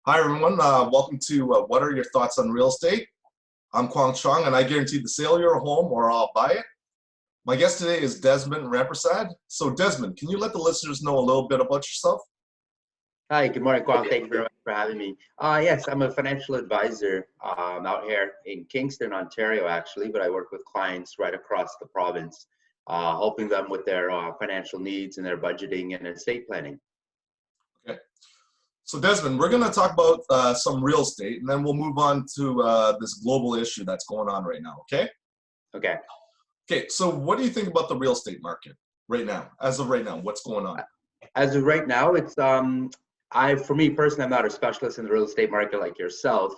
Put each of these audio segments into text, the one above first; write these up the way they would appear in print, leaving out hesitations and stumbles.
Hi, everyone. Welcome to What Are Your Thoughts on Real Estate? I'm Cuong, and I guarantee the sale of your home or I'll buy it. My guest today is Desmond Rampersad. So, Desmond, can you let the listeners know a little bit about yourself? Hi, good morning, Cuong. Thank you very much for having me. Yes, I'm a financial advisor out here in Kingston, Ontario, actually, but I work with clients right across the province, helping them with their financial needs and their budgeting and estate planning. Okay. So, Desmond, we're going to talk about some real estate, and then we'll move on to this global issue that's going on right now. Okay. Okay. Okay. So, what do you think about the real estate market right now? As of right now, what's going on? As of right now, for me personally, I'm not a specialist in the real estate market like yourself,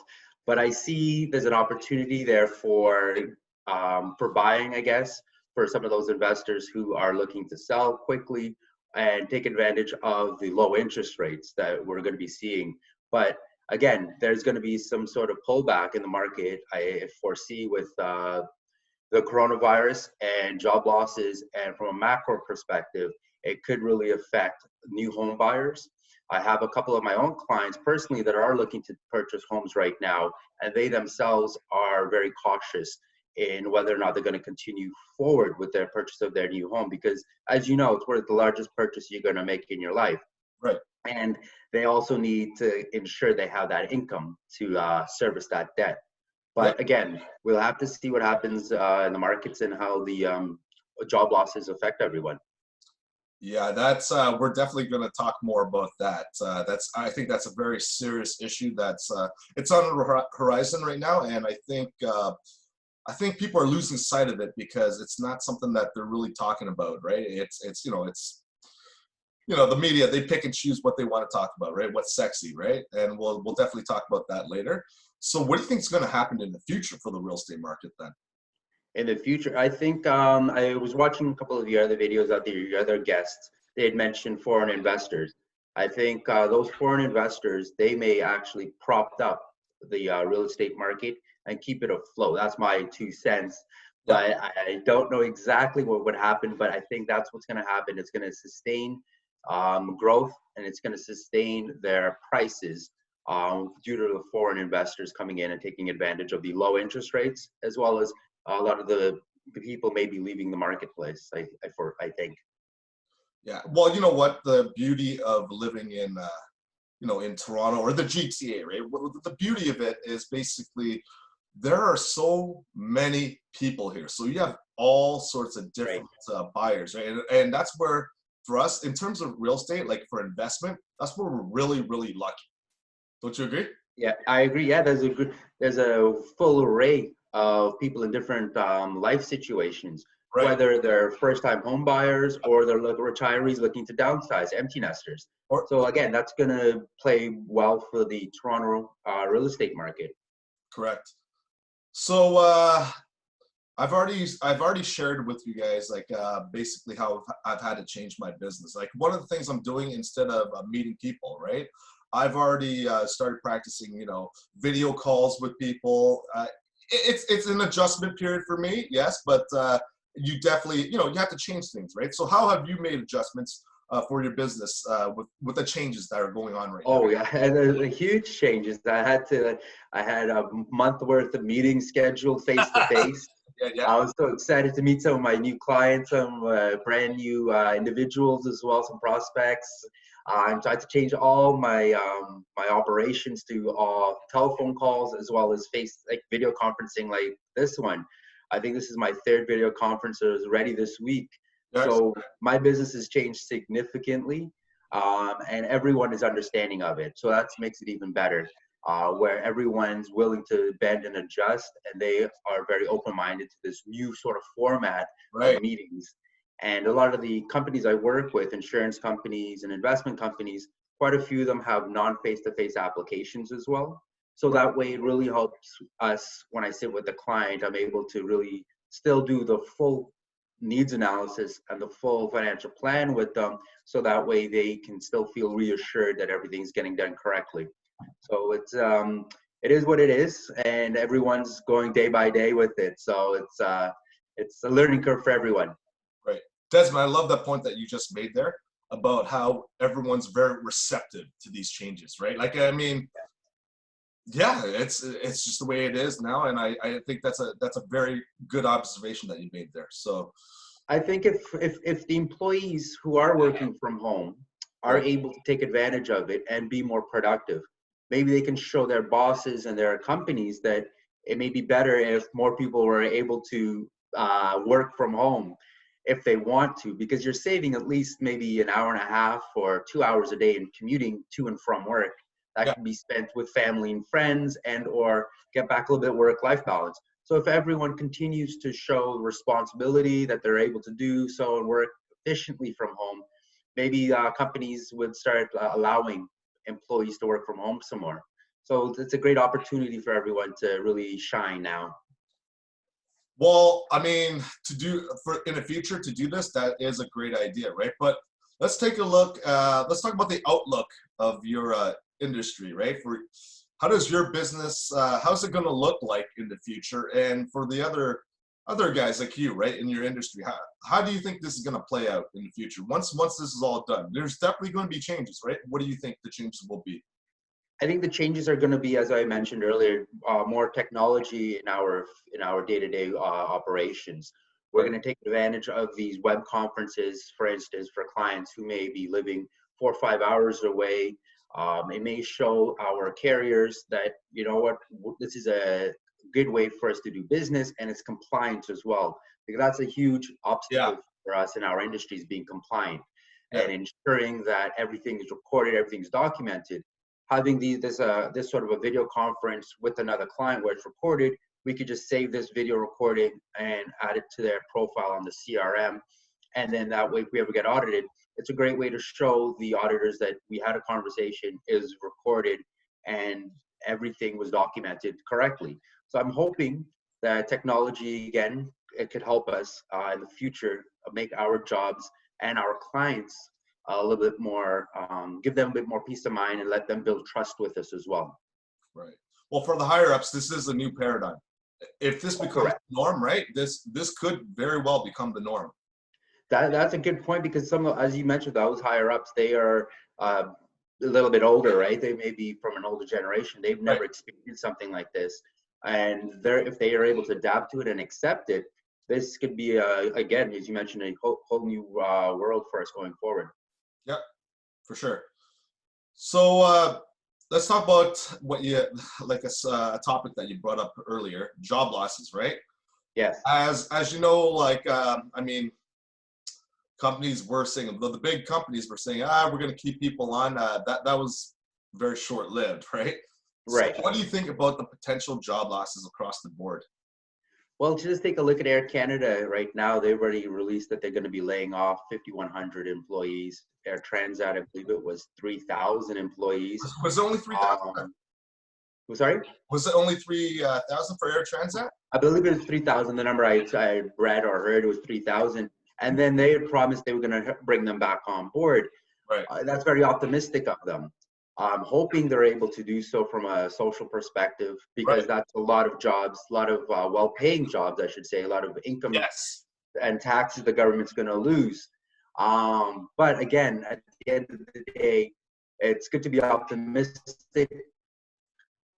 but I see there's an opportunity there for buying, I guess, for some of those investors who are looking to sell quickly and take advantage of the low interest rates that we're going to be seeing. But again, there's going to be some sort of pullback in the market, I foresee, with the coronavirus and job losses. And from a macro perspective, it could really affect new home buyers. I have a couple of my own clients personally that are looking to purchase homes right now, and they themselves are very cautious in whether or not they're going to continue forward with their purchase of their new home, because as you know, it's one of the largest purchase you're going to make in your life. Right. And they also need to ensure they have that income to service that debt. Yeah. But again, we'll have to see what happens in the markets and how the job losses affect everyone. Yeah, that's we're definitely going to talk more about that. I think that's a very serious issue. It's on the horizon right now, and I think people are losing sight of it because it's not something that they're really talking about, right? It's the media, they pick and choose what they want to talk about, right? What's sexy, right? And we'll definitely talk about that later. So, what do you think is going to happen in the future for the real estate market then? In the future, I think I was watching a couple of your other videos out there, your other guests. They had mentioned foreign investors. I think those foreign investors, they may actually prop up the real estate market and keep it afloat. That's my 2 cents. Yeah. But I don't know exactly what would happen, but I think that's what's going to happen. It's going to sustain growth, and it's going to sustain their prices due to the foreign investors coming in and taking advantage of the low interest rates, as well as a lot of the people may be leaving the marketplace. I think. Yeah. Well, you know what? The beauty of living in Toronto or the GTA, right? Well, the beauty of it is basically there are so many people here. So you have all sorts of different buyers, right? And that's where, for us, in terms of real estate, like for investment, that's where we're really, really lucky. Don't you agree? Yeah, I agree. Yeah, there's a full array of people in different life situations, Right. whether they're first-time home buyers or they're retirees looking to downsize, empty nesters. Or So again, that's going to play well for the Toronto real estate market. correct. So I've already shared with you guys like basically how I've had to change my business. Like one of the things I'm doing instead of meeting people, right? I've already started practicing, video calls with people. It's an adjustment period for me, yes, but you definitely, you have to change things, right? So how have you made adjustments for your business with the changes that are going on right now? Oh yeah, and there's a huge changes. I had a month worth of meetings scheduled face to face. Yeah, yeah. I was so excited to meet some of my new clients, some brand new individuals as well, some prospects. I'm trying to change all my operations to telephone calls as well as video conferencing like this one. I think this is my third video conference that was ready this week. Yes. So my business has changed significantly, and everyone is understanding of it. So that makes it even better. Where everyone's willing to bend and adjust, and they are very open-minded to this new sort of format of meetings. And a lot of the companies I work with, insurance companies and investment companies, quite a few of them have non-face-to-face applications as well. So that way it really helps us when I sit with the client, I'm able to really still do the full needs analysis and the full financial plan with them. So that way they can still feel reassured that everything's getting done correctly. So it is what it is, and everyone's going day by day with it. So it's a learning curve for everyone. Right. Desmond, I love that point that you just made there about how everyone's very receptive to these changes, right? Like, I mean, Yeah, it's just the way it is now, and I think that's a very good observation that you made there. So, I think if the employees who are working from home are right, able to take advantage of it and be more productive, maybe they can show their bosses and their companies that it may be better if more people were able to work from home if they want to, because you're saving at least maybe an hour and a half or 2 hours a day in commuting to and from work. That yeah, can be spent with family and friends and or get back a little bit work-life balance. So if everyone continues to show responsibility that they're able to do so and work efficiently from home, maybe companies would start allowing employees to work from home some more. So it's a great opportunity for everyone to really shine now. well, I mean, to do for in the future to do this, that is a great idea, right? But let's take a look. Let's talk about the outlook of your industry, right? For how does your business, how's it going to look like in the future? And for the other guys like you, right, in your industry, how do you think this is going to play out in the future? Once this is all done, there's definitely going to be changes, right? What do you think the changes will be? I think the changes are going to be, as I mentioned earlier, more technology in our day-to-day operations. We're Right. going to take advantage of these web conferences, for instance, for clients who may be living 4 or 5 hours away. It may show our carriers that, you know what, this is a good way for us to do business, and it's compliant as well. Because that's a huge Yeah. obstacle for us in our industries, being compliant Yeah. and ensuring that everything is recorded, everything's documented. Having this sort of a video conference with another client where it's recorded, we could just save this video recording and add it to their profile on the CRM. And then that way, if we ever get audited, it's a great way to show the auditors that we had a conversation, is recorded, and everything was documented correctly. So I'm hoping that technology, again, it could help us in the future make our jobs and our clients a little bit more, give them a bit more peace of mind and let them build trust with us as well. Right. Well, for the higher ups, this is a new paradigm. If this becomes Correct. the norm, right, this could very well become the norm. That's a good point, because as you mentioned, those higher ups, they are a little bit older, right? They may be from an older generation. They've Right. never experienced something like this, and if they are able to adapt to it and accept it, this could be again, as you mentioned, a whole new world for us going forward. Yep, for sure. So let's talk about what you like a topic that you brought up earlier, job losses, right? Yes. As you know, like I mean, companies were saying the big companies were saying, we're going to keep people on. That was very short lived, right? So, Right. what do you think about the potential job losses across the board? Well, just take a look at Air Canada right now. They've already released that they're going to be laying off 5,100 employees. Air Transat, I believe it was 3,000 employees. Was it only 3,000? Um, sorry? Was it only 3,000 for Air Transat? I believe it was 3,000. The number I read or heard was 3,000. And then they had promised they were going to bring them back on board. Right. That's very optimistic of them. I'm hoping they're able to do so from a social perspective, because Right. that's a lot of jobs, a lot of well-paying jobs, I should say, a lot of income Yes. and taxes the government's going to lose. But again, at the end of the day, it's good to be optimistic,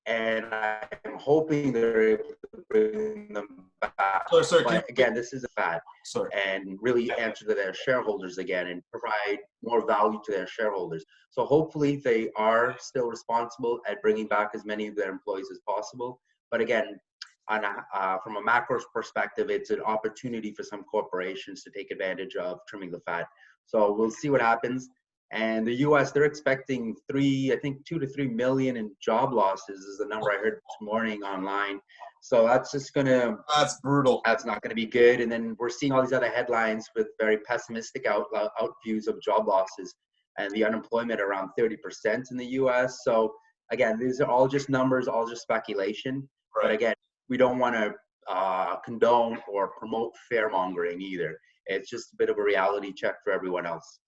and I'm hoping they're able to bring them back. Sorry, But again, this is a fad, sorry. and really answer to their shareholders again and provide more value to their shareholders. So hopefully they are still responsible at bringing back as many of their employees as possible. But again, from a macro perspective, it's an opportunity for some corporations to take advantage of trimming the fat. So we'll see what happens. And the U.S., they're expecting 2 to 3 million in job losses is the number I heard this morning online. So that's just That's brutal. that's not gonna be good. And then we're seeing all these other headlines with very pessimistic out views of job losses and the unemployment around 30% in the U.S. So again, these are all just numbers, all just speculation. But Right. again, we don't want to condone or promote fear mongering either. It's just a bit of a reality check for everyone else.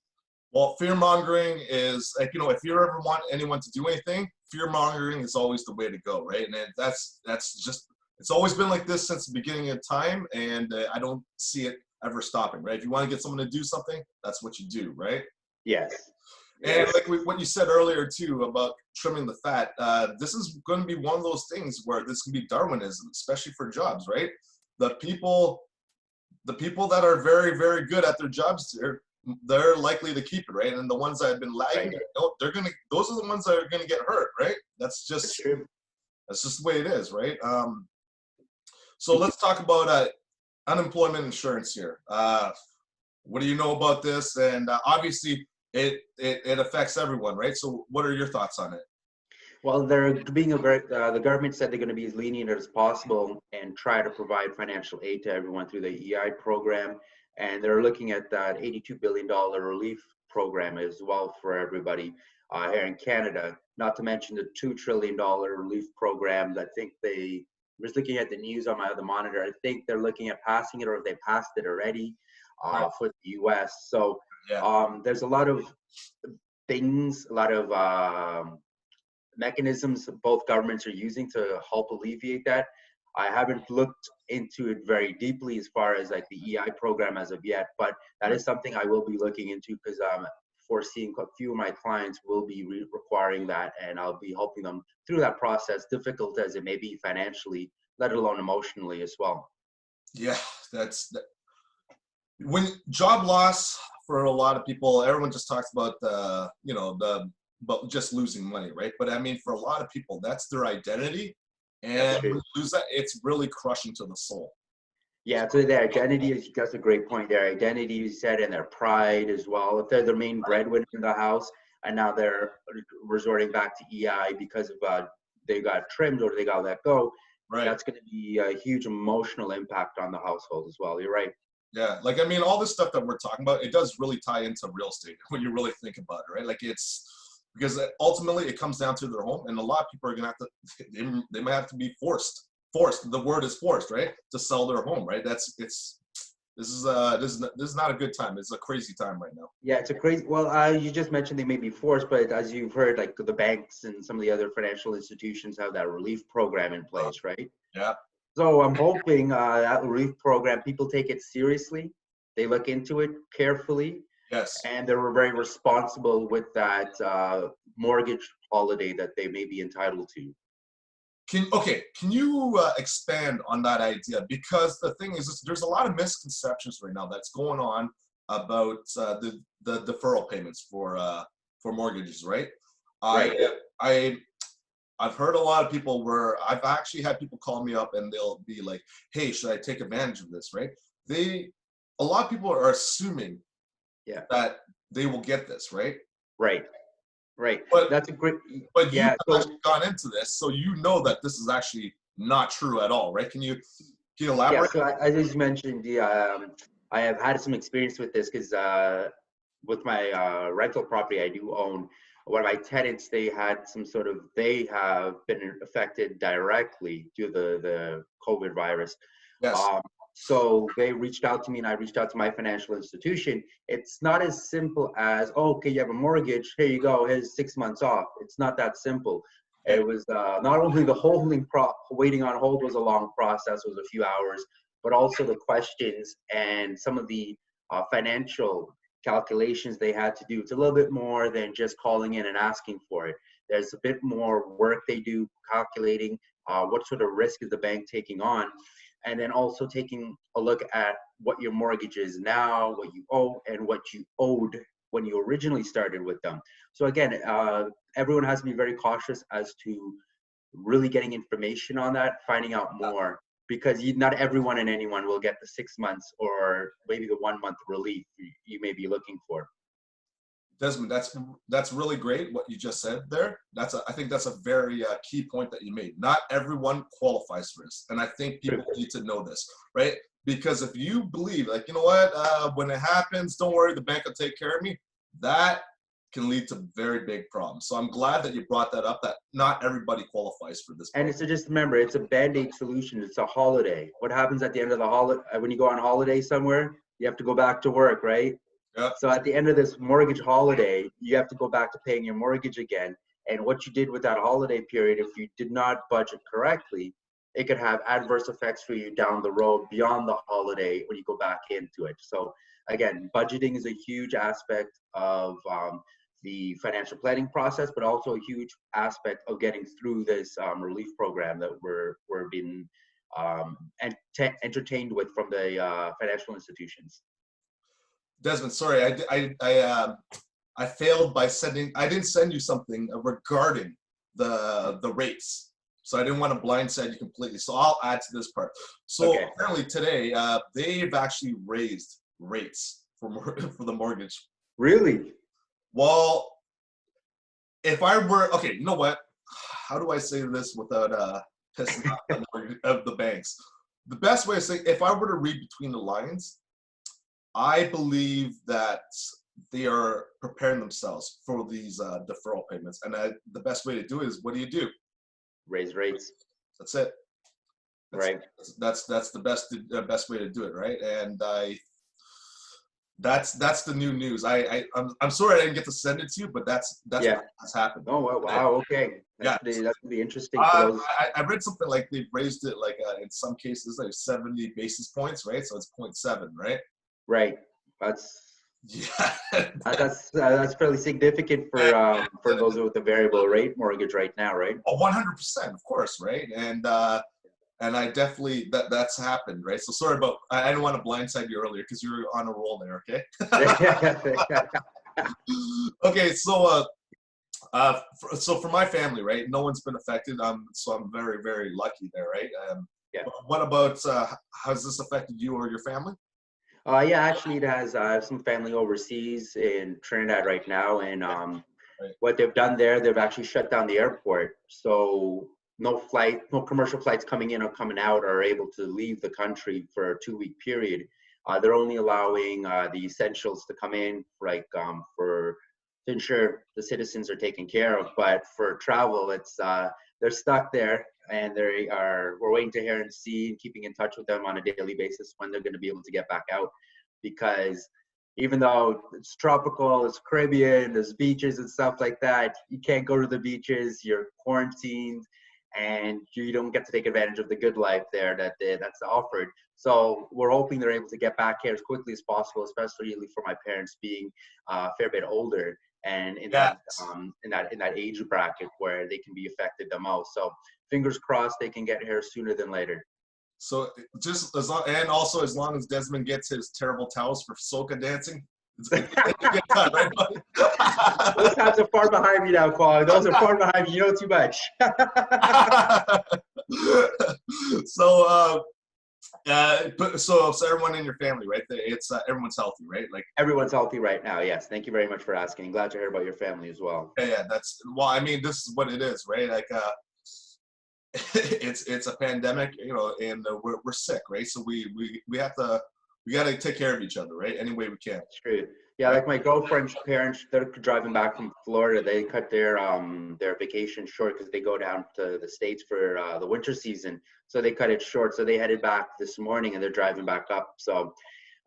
Well, fear mongering is like, if you ever want anyone to do anything, fear mongering is always the way to go, right? And that's just it's always been like this since the beginning of time, and I don't see it ever stopping, right? If you want to get someone to do something, that's what you do, right? Yes. And Yes. like what you said earlier too about trimming the fat, this is going to be one of those things where this can be Darwinism, especially for jobs, right? The people, the people that are very, very good at their jobs, they're likely to keep it, right? And the ones that have been lagging, Right. those are the ones that are gonna get hurt, right? It's true. That's just the way it is, right? So let's talk about unemployment insurance here. What do you know about this? And obviously, it affects everyone, right? So, what are your thoughts on it? Well, the government said they're going to be as lenient as possible and try to provide financial aid to everyone through the EI program. And they're looking at that $82 billion relief program as well for everybody here in Canada, not to mention the $2 trillion relief program that I think they was looking at the news on my other monitor. I think they're looking at passing it or they passed it already Right. for the US. So Yeah. there's a lot of things, a lot of mechanisms both governments are using to help alleviate that. I haven't looked into it very deeply as far as like the EI program as of yet, but that is something I will be looking into because I'm foreseeing a few of my clients will be requiring that, and I'll be helping them through that process, difficult as it may be financially, let alone emotionally as well. Yeah, when job loss for a lot of people, everyone just talks about but just losing money, right? But I mean, for a lot of people, that's their identity, That's and when true. you lose that, it's really crushing to the soul. Yeah, so their identity is that's a great point. Their identity, you said, and their pride as well. If they're the main breadwinner in the house, and now they're resorting back to EI because of they got trimmed or they got let go, Right. that's going to be a huge emotional impact on the household as well. You're right. Yeah, like I mean, all this stuff that we're talking about, it does really tie into real estate when you really think about it, right? Like it's because ultimately it comes down to their home, and a lot of people are gonna have to, they might have to be forced. The word is forced, right? To sell their home, right? This is not a good time. It's a crazy time right now. Yeah, it's a crazy. Well, you just mentioned they may be forced, but as you've heard, like the banks and some of the other financial institutions have that relief program in place, right? Yeah. So I'm hoping that relief program, people take it seriously. They look into it carefully, Yes. and they were very responsible with that mortgage holiday that they may be entitled to. Can you expand on that idea? Because the thing is, there's a lot of misconceptions right now that's going on about the deferral payments for mortgages, right? I Right. I I've heard a lot of people where I've actually had people call me up and they'll be like, "Hey, should I take advantage of this?" Right? A lot of people are assuming Yeah. that they will get this, right? Right. Right. But That's a great. but you Yeah. have So actually gone into this, so you know that this is actually not true at all, right? Can you yeah. elaborate? So I just mentioned I have had some experience with this because with my rental property I do own. One of my tenants, they have been affected directly due to the COVID virus. Yes. Um, so they reached out to me and I reached out to my financial institution. It's not as simple as, oh, okay, you have a mortgage, here you go, here's 6 months off. It's not that simple. Okay. It was not only the waiting on hold was a long process, was a few hours, but also the questions and some of the financial calculations they had to do. It's a little bit more than just calling in and asking for it. There's a bit more work they do calculating what sort of risk is the bank taking on, and then also taking a look at what your mortgage is now, what you owe, and what you owed when you originally started with them. So again, everyone has to be very cautious as to really getting information on that, finding out more, because not everyone and anyone will get the 6 months or maybe the 1 month relief you may be looking for. Desmond, that's really great what you just said there. I think that's a very key point that you made. Not everyone qualifies for this, and I think people need to know this, right? Because if you believe, like, you know what, when it happens, don't worry, the bank will take care of me. That can lead to very big problems. So I'm glad that you brought that up. That not everybody qualifies for this And program. it's just remember, it's a band-aid solution. It's a holiday. What happens at the end of the holiday when you go on holiday somewhere? You have to go back to work, right? Yeah. So at the end of this mortgage holiday, you have to go back to paying your mortgage again. And what you did with that holiday period, if you did not budget correctly, it could have adverse effects for you down the road beyond the holiday when you go back into it. So again, budgeting is a huge aspect of the financial planning process, but also a huge aspect of getting through this relief program that we're being entertained with from the financial institutions. Desmond, sorry, I failed by sending. I didn't send you something regarding the rates, so I didn't want to blindside you completely. So I'll add to this part. So Okay. apparently today, they've actually raised rates for for the mortgage. Really? Well, if I were okay, you know what? How do I say this without pissing off the banks? The best way to say, if I were to read between the lines, I believe that they are preparing themselves for these deferral payments, and the best way to do it is, what do? Raise rates. That's it. Right. That's the best way to do it, right? And that's the new news. I'm sorry I didn't get to send it to you, but that's Yeah. what's happened. Oh wow. Okay. Yeah. That's gonna be interesting for those. I read something like they've raised it like in some cases like 70 basis points, right? So it's 0.7, right? Right. That's Yeah. that's fairly significant for those with a variable rate mortgage right now, right? Oh, 100%, of course, right? And I definitely that's happened, right? So sorry about I didn't want to blindside you earlier because you were on a roll there, okay? Okay, so so for my family, right? No one's been affected. So I'm very, very lucky there, right? Yeah. What about how's this affected you or your family? Yeah, actually, it has. I have some family overseas in Trinidad right now, and Right. what they've done there, they've actually shut down the airport. So no commercial flights coming in or coming out are able to leave the country for a 2-week period. They're only allowing the essentials to come in, like for to ensure the citizens are taken care of. But for travel, it's they're stuck there, and we're waiting to hear and see, and keeping in touch with them on a daily basis when they're going to be able to get back out, because even though it's tropical, it's Caribbean, there's beaches and stuff like that, you can't go to the beaches, you're quarantined, and you don't get to take advantage of the good life there that's offered. So we're hoping they're able to get back here as quickly as possible, especially for my parents being a fair bit older and in that age bracket where they can be affected the most. So fingers crossed they can get here sooner than later. So just as long, and also as long as Desmond gets his terrible towels for soca dancing, it's get done, right, buddy? Those times are far behind me now, Cuong. Those are far behind me. You know too much. So, so everyone in your family, right? It's everyone's healthy, right? Like everyone's healthy right now. Yes. Thank you very much for asking. Glad to hear about your family as well. Yeah. That's well. I mean, this is what it is, right? Like it's a pandemic, you know, and we're sick, right? So we got to take care of each other, right? Any way we can. That's true. Yeah, like my girlfriend's parents, they're driving back from Florida. They cut their vacation short because they go down to the States for the winter season. So they cut it short. So they headed back this morning and they're driving back up. So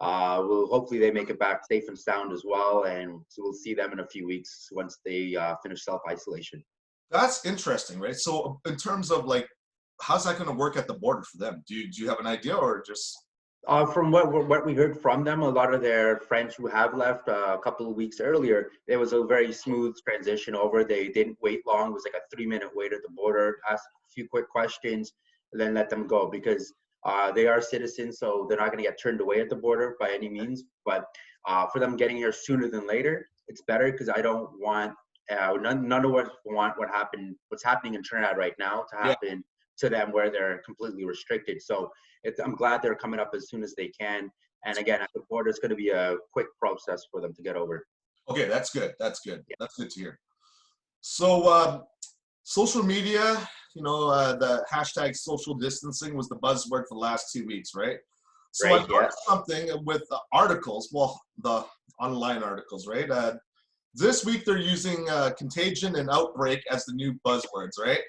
hopefully they make it back safe and sound as well. And so we'll see them in a few weeks once they finish self-isolation. That's interesting, right? So in terms of like, how's that going to work at the border for them? Do you have an idea or just? From what we heard from them, a lot of their friends who have left a couple of weeks earlier, it was a very smooth transition over. They didn't wait long. It was like a 3-minute wait at the border, ask a few quick questions, and then let them go, because they are citizens, so they're not going to get turned away at the border by any means. But for them getting here sooner than later, it's better, because I don't want none of us want what's happening in Trinidad right now to happen to them, where they're completely restricted. So I'm glad they're coming up as soon as they can. And again, at the border, it's going to be a quick process for them to get over. Okay, that's good. That's good. Yeah. That's good to hear. So social media, you know, the hashtag social distancing was the buzzword for the last 2 weeks, right? So right, I noticed something with the articles, well, the online articles, right? This week they're using contagion and outbreak as the new buzzwords, right?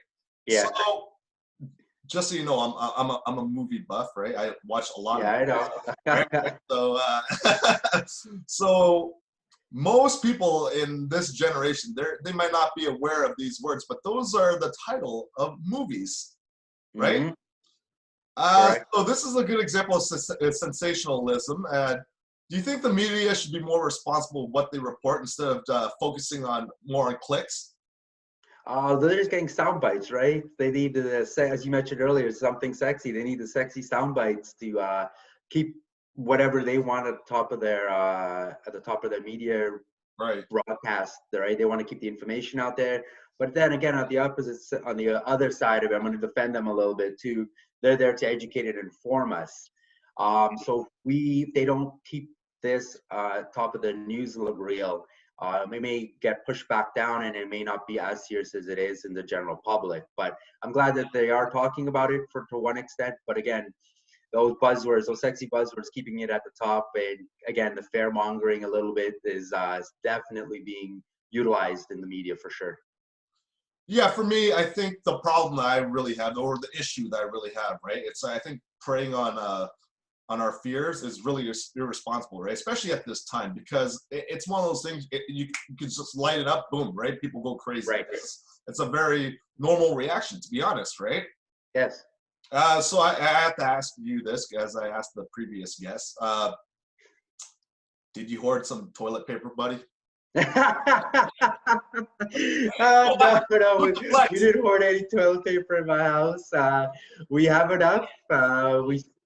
Yeah. So just so you know, I'm a movie buff, right? I watch a lot. Yeah, of movies, right? So so most people in this generation, they might not be aware of these words, but those are the title of movies, right? Mm-hmm. So this is a good example of sensationalism. Do you think the media should be more responsible with what they report instead of focusing on more on clicks? They're just getting sound bites, right? They need to say, as you mentioned earlier, something sexy. They need the sexy sound bites to keep whatever they want at the top of their media Right. broadcast. Right? They want to keep the information out there. But then again, on the other side of it, I'm going to defend them a little bit too. They're there to educate and inform us. So if they don't keep this top of the news reel, it may get pushed back down and it may not be as serious as it is in the general public. But I'm glad that they are talking about it to one extent. But again, those buzzwords, those sexy buzzwords, keeping it at the top, and again, the fair mongering a little bit is definitely being utilized in the media for sure. Yeah, for me, I think the problem that I really have, or the issue that I really have, right? It's I think preying on our fears is really irresponsible, right? Especially at this time, because it's one of those things, you can just light it up, boom, right? People go crazy. Right. It's a very normal reaction, to be honest, right? Yes. So I have to ask you this, as I asked the previous guest. Did you hoard some toilet paper, buddy? No, we didn't hoard any toilet paper in my house. We have enough.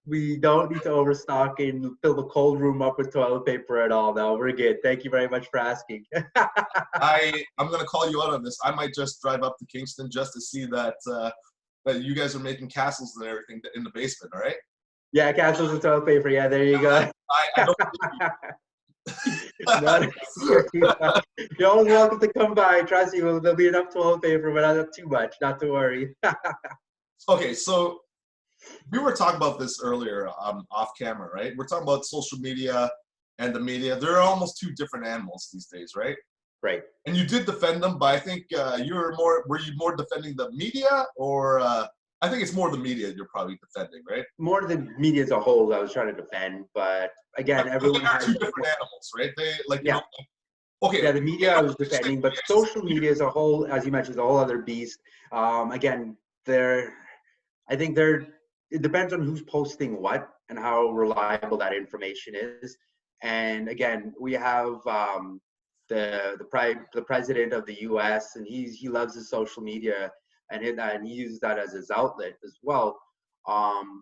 We don't need to overstock and fill the cold room up with toilet paper at all. No, we're good. Thank you very much for asking. I'm gonna call you out on this. I might just drive up to Kingston just to see that that you guys are making castles and everything in the basement. All right? Yeah, castles of toilet paper. Yeah, there you go. I don't You're always welcome to come by. Trust me, there'll be enough toilet paper, but not too much. Not to worry. Okay, so we were talking about this earlier off camera, right? We're talking about social media and the media. They're almost two different animals these days, right? Right. And you did defend them, but I think were you more defending the media, or I think it's more the media you're probably defending, right? More the media as a whole, I was trying to defend, but again, everyone has two has different animals, right? They like yeah. You know, okay. Yeah, the media I was defending, but social media as a whole, as you mentioned, is a whole other beast. Again, I think it depends on who's posting what and how reliable that information is. And again, we have the president of the U.S. and he loves his social media and he uses that as his outlet as well.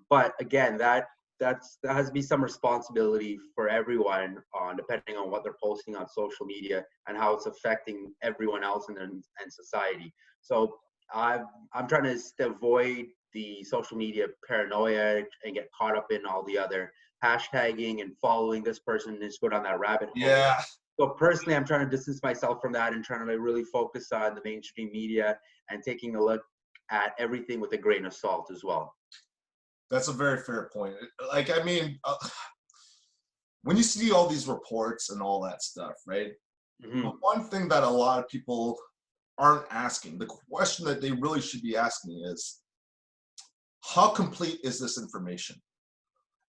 But again, that has to be some responsibility for everyone, depending on what they're posting on social media and how it's affecting everyone else in society. So I'm trying to avoid the social media paranoia and get caught up in all the other hashtagging and following this person and just go down that rabbit hole. Yeah. So personally, I'm trying to distance myself from that and trying to really focus on the mainstream media and taking a look at everything with a grain of salt as well. That's a very fair point. Like, I mean, when you see all these reports and all that stuff, right? Mm-hmm. The one thing that a lot of people aren't asking, the question that they really should be asking is, how complete is this information?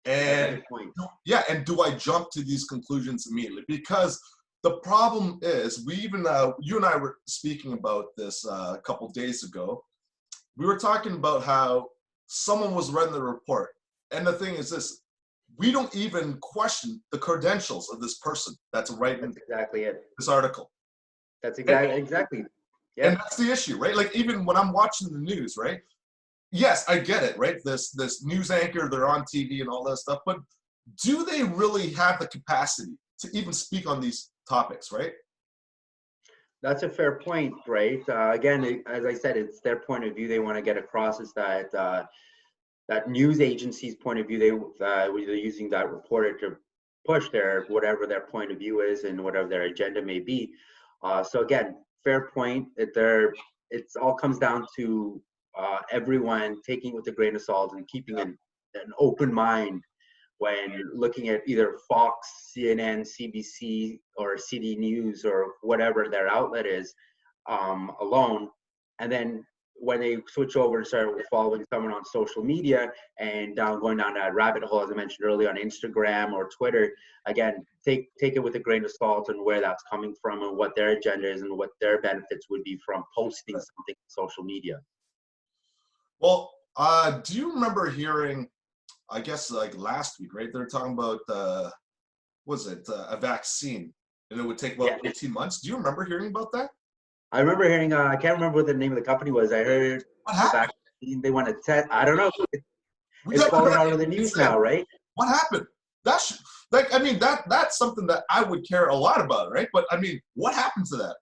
And yeah, and do I jump to these conclusions immediately? Because the problem is, we even you and I were speaking about this a couple days ago. We were talking about how someone was running the report, and the thing is this: we don't even question the credentials of this person that's writing. That's exactly it. This article. That's exactly. Yeah. And that's the issue, right? Like, even when I'm watching the news, right? Yes, I get it, right? This news anchor, they're on TV and all that stuff, but do they really have the capacity to even speak on these topics, right? That's a fair point, right? Again, as I said, it's their point of view they want to get across, is that that news agency's point of view, they're using that reporter to push their whatever their point of view is and whatever their agenda may be. So again, fair point. It all comes down to everyone taking it with a grain of salt and keeping an open mind when looking at either Fox, CNN, CBC, or CD News, or whatever their outlet is alone. And then when they switch over and start following someone on social media and going down that rabbit hole, as I mentioned earlier, on Instagram or Twitter, again, take it with a grain of salt and where that's coming from and what their agenda is and what their benefits would be from posting something on social media. Well, do you remember hearing, I guess like last week, right? They're talking about was it a vaccine, and it would take about Yeah, 18 months. Do you remember hearing about that? I remember hearing. I can't remember what the name of the company was. I heard What the happened? vaccine they want to test. I don't know. We It's haven't falling heard out of the anything news since. now, right? What happened? Like, I mean, that's something that I would care a lot about, right? But I mean, what happened to that?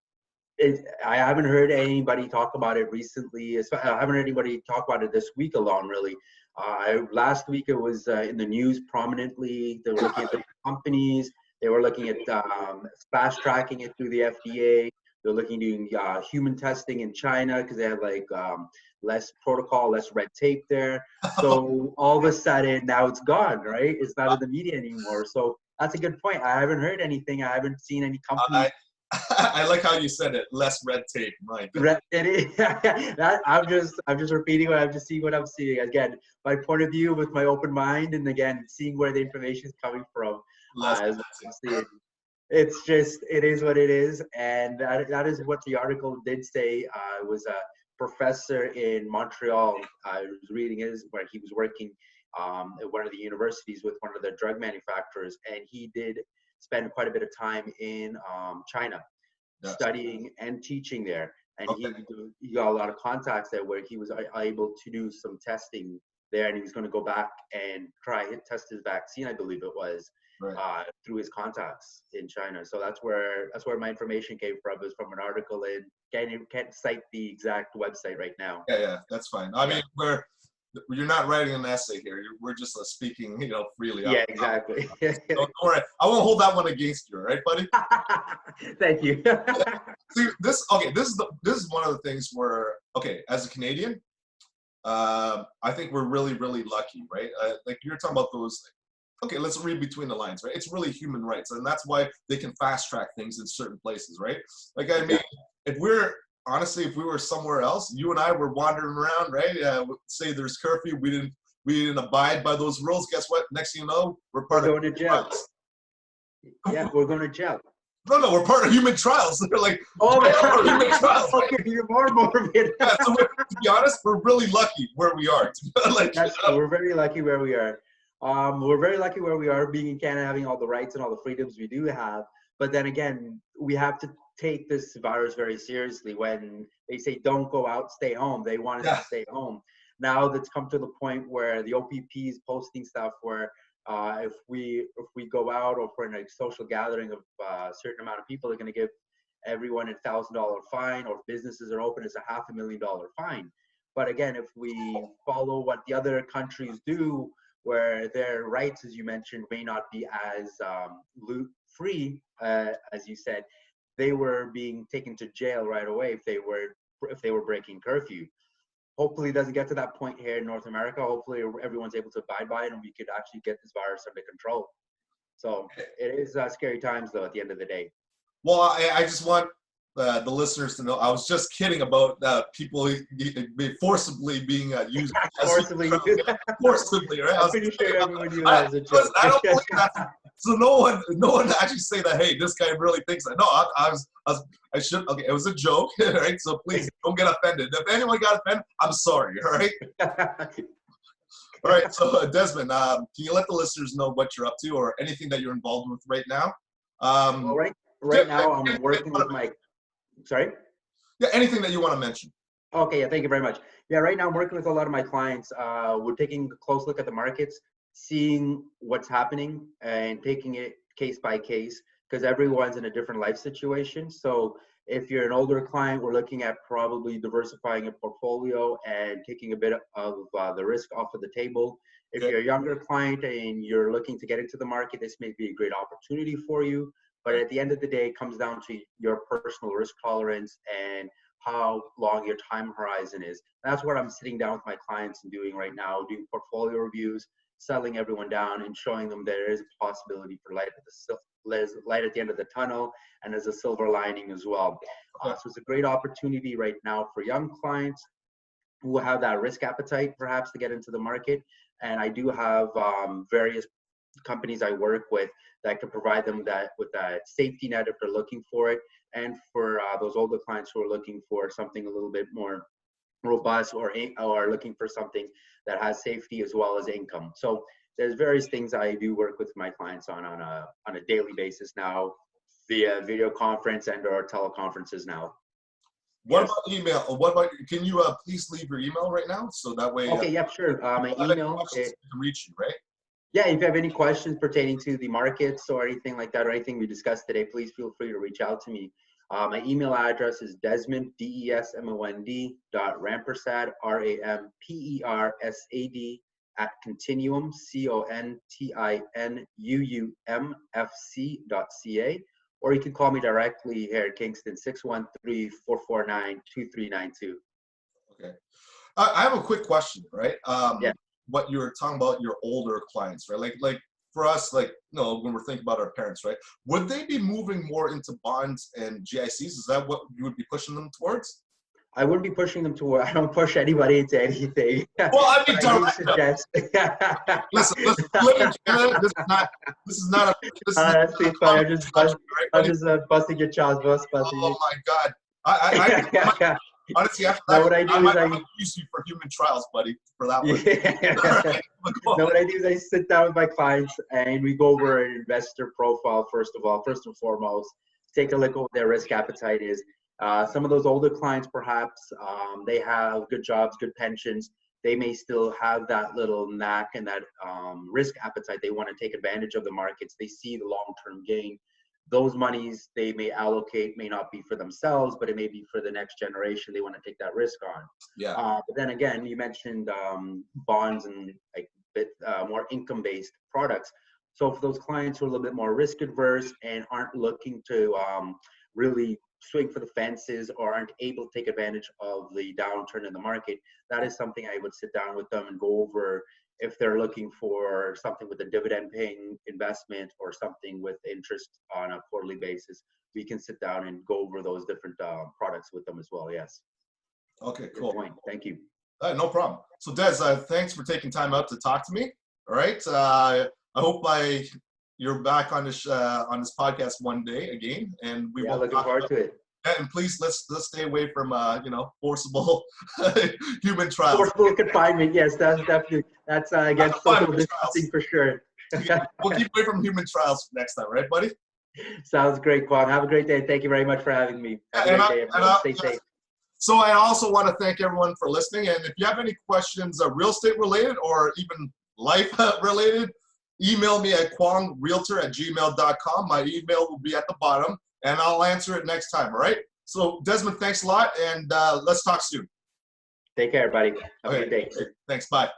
I haven't heard anybody talk about it recently. I haven't heard anybody talk about it this week alone, really. Last week it was in the news prominently. They were looking at different companies. They were looking at fast tracking it through the FDA. They're looking at doing human testing in China because they had like less protocol, less red tape there. So all of a sudden now it's gone, right? It's not in the media anymore. So that's a good point. I haven't heard anything. I haven't seen any companies. I I like how you said it. Less red tape. My goodness. It is. That, I'm just repeating what I'm just seeing what I'm seeing. Again, my point of view with my open mind, and again, seeing where the information is coming from. Less Is red what I'm tape. seeing. It's just, it is what it is, and that is what the article did say. It was a professor in Montreal. I was reading his where he was working at one of the universities with one of the drug manufacturers, and he did spend quite a bit of time in China Yes. studying and teaching there. And Okay. he got a lot of contacts there where he was able to do some testing there, and he was going to go back and test his vaccine, I believe it was, Right. through his contacts in China. So that's where my information came from, is from an article. And can't cite the exact website right now. Yeah, yeah, that's fine. I mean, you're not writing an essay here. We're just speaking, freely. Yeah, exactly. Don't worry. I won't hold that one against you, all right, buddy? Thank you. See, this is one of the things where, okay, as a Canadian, I think we're really, really lucky, right? Like you're talking about those. Okay, let's read between the lines, right? It's really human rights, and that's why they can fast track things in certain places, right? Like, I mean, if we were somewhere else, you and I were wandering around, right? Say there's curfew, we didn't abide by those rules. Guess what? Next thing you know, we're part We're of going to jail. trials. Yeah, we're going to jail. No, we're part of human trials. They're like, Oh, jail or human trials. Right? okay, you're more morbid. Yeah, so to be honest, we're really lucky where we are. Like, We're very lucky where we are. We're very lucky where we are, being in Canada, having all the rights and all the freedoms we do have. But then again, we have to take this virus very seriously. When they say don't go out, stay home, they want us to stay home. Now that's come to the point where the OPP is posting stuff where if we go out, or if we're in a social gathering of a certain amount of people, they're going to give everyone $1,000 fine, or if businesses are open, it's a $500,000 fine. But again, if we follow what the other countries do, where their rights, as you mentioned, may not be as free, as you said, they were being taken to jail right away if they were breaking curfew. Hopefully, it doesn't get to that point here in North America. Hopefully, everyone's able to abide by it, and we could actually get this virus under control. So it is scary times, though, at the end of the day. well, I just want the listeners to know I was just kidding about people forcibly being used. Forcibly, Forcibly, right? I'm pretty sure everyone knew that as a joke. I don't believe that. So no one actually say that. Hey, this guy really thinks that. No, I should. Okay, it was a joke, right? So please don't get offended. If anyone got offended, I'm sorry. All right. All right. So Desmond, can you let the listeners know what you're up to, or anything that you're involved with right now? Well, right now I'm working with my. Sorry. Yeah, anything that you want to mention. Okay, yeah, thank you very much. Yeah, right now I'm working with a lot of my clients. We're taking a close look at the markets, seeing what's happening, and taking it case by case, because everyone's in a different life situation. So if you're an older client, we're looking at probably diversifying your portfolio and taking a bit of the risk off of the table. If you're a younger client and you're looking to get into the market, this may be a great opportunity for you. But at the end of the day, it comes down to your personal risk tolerance and how long your time horizon is. That's what I'm sitting down with my clients and doing right now, doing portfolio reviews, settling everyone down and showing them there is a possibility for light at the end of the tunnel, and there's a silver lining as well. So it's a great opportunity right now for young clients who have that risk appetite perhaps to get into the market. And I do have various companies I work with that can provide them with that safety net if they're looking for it, and for those older clients who are looking for something a little bit more robust, or looking for something that has safety as well as income. So there's various things I do work with my clients on a daily basis now, via video conference and or teleconferences now. What Yes. about email? What about, can you please leave your email right now? So that way, Okay, yep, sure. My email, we can reach you, right? yeah, if you have any questions pertaining to the markets or anything like that, or anything we discussed today, please feel free to reach out to me. My email address is Desmond, DESMOND, .Rampersad, RAMPERSAD, @Continuum, CONTINUUMFC.ca, or you can call me directly here at Kingston, 613-449-2392. Okay. I have a quick question, right? Yeah. What you were talking about your older clients, right? Like for us, like, you know, when we're thinking about our parents, right? Would they be moving more into bonds and GICs? Is that what you would be pushing them towards? I wouldn't be pushing them to. I don't push anybody into anything. Well, I mean, I do suggest. listen, we live in Canada. This is not That's too funny. I'm right, just busting your child's bus, busting oh you. my God. I honestly, after No, that, what I do I is might use you for human trials, buddy, for that one. yeah. No, what I do is I sit down with my clients and we go over an investor profile first and foremost. Take a look at what their risk appetite is. Some of those older clients, perhaps, they have good jobs, good pensions. They may still have that little knack and that risk appetite. They want to take advantage of the markets. They see the long-term gain. Those monies they may allocate may not be for themselves, but it may be for the next generation. They want to take that risk on. Yeah. But then again, you mentioned bonds and like more income-based products. So for those clients who are a little bit more risk adverse and aren't looking to really swing for the fences or aren't able to take advantage of the downturn in the market, that is something I would sit down with them and go over. If they're looking for something with a dividend paying investment or something with interest on a quarterly basis, we can sit down and go over those different products with them as well. Yes. Okay, Good cool. point. Thank you. No problem. So Des, thanks for taking time out to talk to me. All right. I hope you're back on this podcast one day again, and we won't looking forward to it. And please let's stay away from you know, forcible human trials. Forcible confinement. Yes, that's against social distancing for sure. We'll keep away from human trials next time, right, buddy? Sounds great, Cuong. Have a great day. Thank you very much for having me. Have a great day, everyone. Stay safe. So I also want to thank everyone for listening. And if you have any questions, real estate related or even life related, email me at cuongrealtor@gmail.com. My email will be at the bottom, and I'll answer it next time. All right. So Desmond, thanks a lot, and let's talk soon. Take care, buddy. Have a good day. Thanks. Bye.